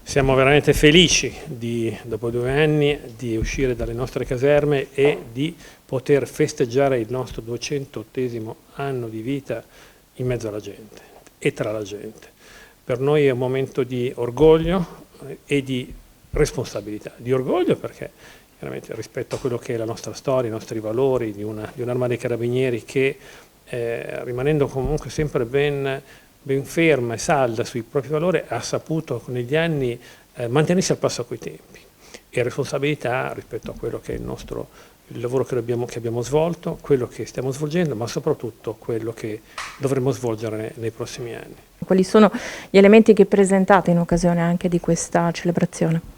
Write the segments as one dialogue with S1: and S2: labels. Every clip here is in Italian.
S1: Siamo veramente felici dopo 2 anni di uscire dalle nostre caserme e di poter festeggiare il nostro 200° anno di vita in mezzo alla gente e tra la gente. Per noi è un momento di orgoglio e di responsabilità. Di orgoglio perché chiaramente rispetto a quello che è la nostra storia, i nostri valori di un'Arma dei Carabinieri che rimanendo comunque sempre ben ferma e salda sui propri valori, ha saputo negli anni mantenersi al passo coi tempi e responsabilità rispetto a quello che è il lavoro che abbiamo svolto, quello che stiamo svolgendo, ma soprattutto quello che dovremo svolgere nei prossimi anni.
S2: Quali sono gli elementi che presentate in occasione anche di questa celebrazione?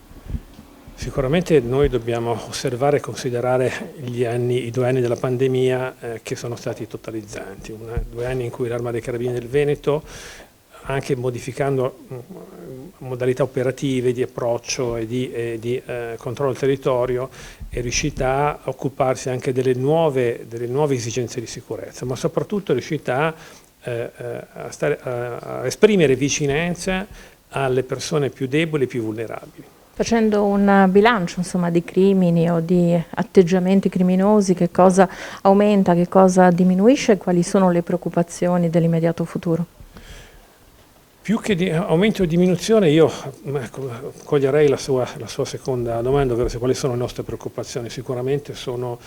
S1: Sicuramente noi dobbiamo osservare e considerare i 2 anni della pandemia che sono stati totalizzanti, 2 anni in cui l'Arma dei Carabinieri del Veneto, anche modificando modalità operative di approccio e di controllo del territorio, è riuscita a occuparsi anche delle nuove esigenze di sicurezza, ma soprattutto è riuscita a esprimere vicinanza alle persone più deboli e più vulnerabili.
S2: Facendo un bilancio insomma, di crimini o di atteggiamenti criminosi, che cosa aumenta, che cosa diminuisce e quali sono le preoccupazioni dell'immediato futuro?
S1: Più che di aumento o diminuzione, io coglierei la sua seconda domanda, ovvero quali sono le nostre preoccupazioni. Sicuramente sono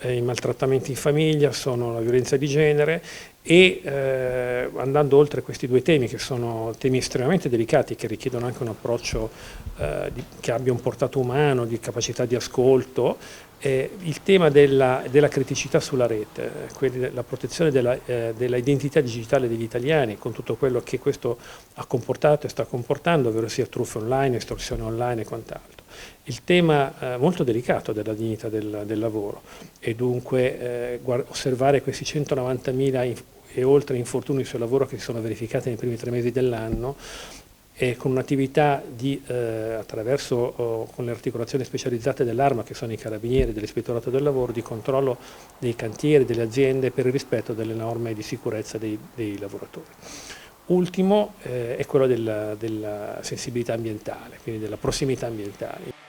S1: i maltrattamenti in famiglia, sono la violenza di genere e andando oltre questi 2 temi che sono temi estremamente delicati che richiedono anche un approccio che abbia un portato umano, di capacità di ascolto, il tema della criticità sulla rete, la protezione della identità digitale degli italiani con tutto quello che questo ha comportato e sta comportando, ovvero sia truffe online, estorsione online e quant'altro. Il tema molto delicato della dignità del lavoro e dunque osservare questi 190.000 e oltre infortuni sul lavoro che si sono verificati nei primi 3 mesi dell'anno e con un'attività attraverso con le articolazioni specializzate dell'Arma, che sono i Carabinieri, dell'Ispettorato del Lavoro, di controllo dei cantieri, delle aziende per il rispetto delle norme di sicurezza dei lavoratori. Ultimo è quello della sensibilità ambientale, quindi della prossimità ambientale.